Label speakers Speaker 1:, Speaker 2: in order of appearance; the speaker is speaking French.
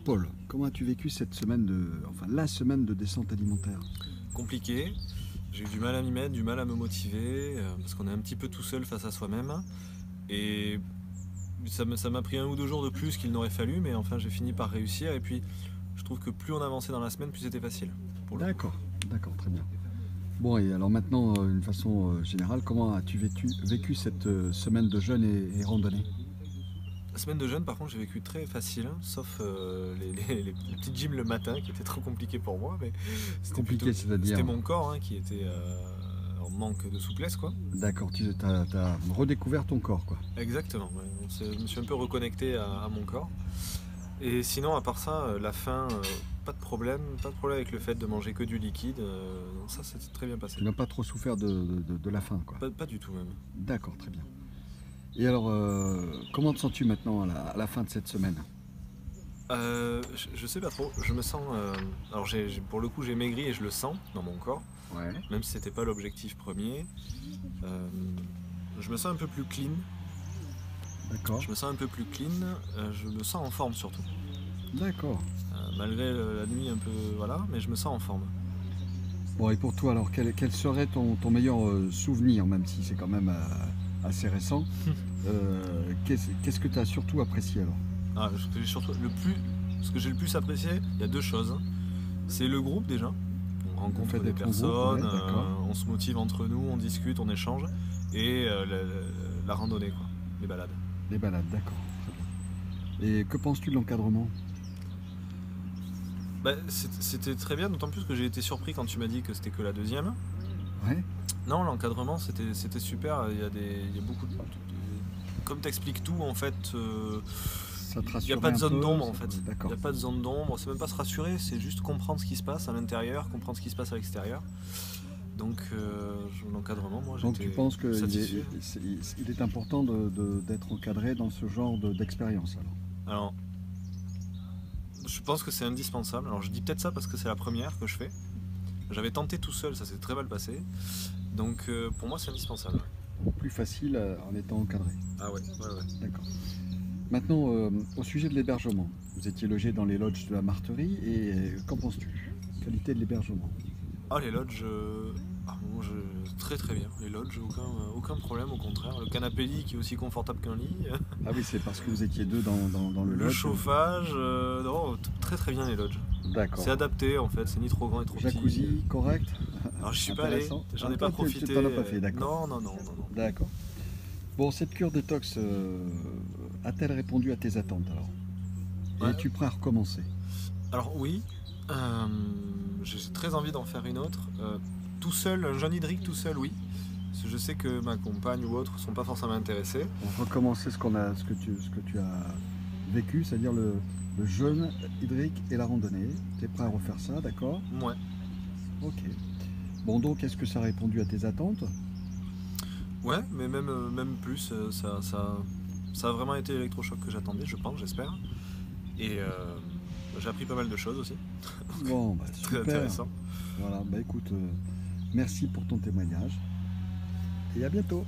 Speaker 1: Paul, comment as-tu vécu cette semaine la semaine de descente alimentaire?
Speaker 2: Compliqué, j'ai eu du mal à m'y mettre, du mal à me motiver, parce qu'on est un petit peu tout seul face à soi-même. Et ça m'a pris 1 ou 2 jours de plus qu'il n'aurait fallu, mais enfin j'ai fini par réussir. Et puis je trouve que plus on avançait dans la semaine, plus c'était facile.
Speaker 1: D'accord, d'accord, très bien. Bon, et alors maintenant, d'une façon générale, comment as-tu vécu cette semaine de jeûne et randonnée?
Speaker 2: La semaine de jeûne, par contre, j'ai vécu très facile, sauf les petites gyms le matin qui étaient trop compliquées pour moi. Mais
Speaker 1: Compliqué, c'est-à-dire?
Speaker 2: c'était mon corps qui était en manque de souplesse, quoi.
Speaker 1: D'accord, tu as redécouvert ton corps, quoi.
Speaker 2: Exactement, ouais. Je me suis un peu reconnecté à mon corps. Et sinon, à part ça, la faim, pas de problème avec le fait de manger que du liquide. Non, ça s'est très bien passé.
Speaker 1: Tu n'as pas trop souffert de la faim, quoi.
Speaker 2: Pas du tout même.
Speaker 1: D'accord, très bien. Et alors, comment te sens-tu maintenant à la fin de cette semaine?
Speaker 2: Je sais pas trop, je me sens... alors pour le coup j'ai maigri et je le sens dans mon corps,
Speaker 1: Ouais,
Speaker 2: même si c'était pas l'objectif premier. Je me sens un peu plus clean,
Speaker 1: d'accord,
Speaker 2: je me sens en forme surtout.
Speaker 1: d'accord.
Speaker 2: Malgré la nuit un peu... Voilà, mais je me sens en forme.
Speaker 1: Bon, et pour toi, alors, quel serait ton meilleur souvenir, même si c'est quand même assez récent? Qu'est-ce que tu as surtout apprécié alors?
Speaker 2: Ce que j'ai le plus apprécié, il y a 2 choses. C'est le groupe déjà. On
Speaker 1: Le
Speaker 2: rencontre
Speaker 1: fait
Speaker 2: des
Speaker 1: d'être en groupe,
Speaker 2: personnes,
Speaker 1: ouais, d'accord.
Speaker 2: on se motive entre nous, on discute, on échange. Et la randonnée, quoi. Les balades.
Speaker 1: Les balades, d'accord, très bien. Et que penses-tu de l'encadrement?
Speaker 2: Bah, c'était très bien, d'autant plus que j'ai été surpris quand tu m'as dit que c'était que la deuxième.
Speaker 1: Ouais,
Speaker 2: Non, l'encadrement, c'était super. Il y a beaucoup de... Comme t'expliques tout, en fait...
Speaker 1: ça te
Speaker 2: Il n'y a
Speaker 1: rassurait
Speaker 2: pas de
Speaker 1: un
Speaker 2: zone
Speaker 1: peu,
Speaker 2: d'ombre en fait. Il
Speaker 1: d'accord.
Speaker 2: n'y a pas de zone d'ombre, c'est même pas se rassurer, c'est juste comprendre ce qui se passe à l'intérieur, comprendre ce qui se passe à l'extérieur. Donc l'encadrement, moi
Speaker 1: Donc tu
Speaker 2: j'étais
Speaker 1: penses qu'il
Speaker 2: satisfait.
Speaker 1: il est important d'être encadré dans ce genre d'expérience alors?
Speaker 2: Alors, je pense que c'est indispensable. Alors je dis peut-être ça parce que c'est la première que je fais. J'avais tenté tout seul, ça s'est très mal passé. Donc pour moi c'est indispensable.
Speaker 1: Plus facile en étant encadré.
Speaker 2: Ah ouais, ouais, ouais.
Speaker 1: D'accord. Maintenant, au sujet de l'hébergement, vous étiez logé dans les lodges de la Marterie et qu'en penses-tu? Qualité de l'hébergement?
Speaker 2: Ah les lodges, moi, très très bien. Les lodges, aucun problème, au contraire. Le canapé lit qui est aussi confortable qu'un lit.
Speaker 1: Ah oui, c'est parce que vous étiez deux dans le
Speaker 2: Le
Speaker 1: lodge.
Speaker 2: chauffage, non, très très bien les lodges.
Speaker 1: D'accord.
Speaker 2: C'est adapté en fait, c'est ni trop grand ni trop petit.
Speaker 1: Jacuzzi correct?
Speaker 2: Alors je suis pas allé,
Speaker 1: Intéressant.
Speaker 2: j'en ai
Speaker 1: Ah,
Speaker 2: pas
Speaker 1: toi,
Speaker 2: profité.
Speaker 1: tu t'en as pas fait, d'accord.
Speaker 2: Non.
Speaker 1: D'accord. Bon, cette cure détox a-t-elle répondu à tes attentes alors? Et
Speaker 2: Ouais.
Speaker 1: es-tu prêt à recommencer?
Speaker 2: Alors oui, j'ai très envie d'en faire une autre. Tout seul, un jeûne hydrique tout seul, oui. Parce que je sais que ma compagne ou autres sont pas forcément intéressés.
Speaker 1: Recommencer ce que tu as vécu, c'est-à-dire le jeûne hydrique et la randonnée. Tu es prêt à refaire ça, d'accord?
Speaker 2: Ouais.
Speaker 1: Ok. Bon, donc, est-ce que ça a répondu à tes attentes?
Speaker 2: Ouais, mais même plus, ça a vraiment été l'électrochoc que j'attendais, je pense, j'espère. Et j'ai appris pas mal de choses aussi.
Speaker 1: Bon, bah,
Speaker 2: Très
Speaker 1: super.
Speaker 2: intéressant.
Speaker 1: Voilà, bah écoute, merci pour ton témoignage et à bientôt.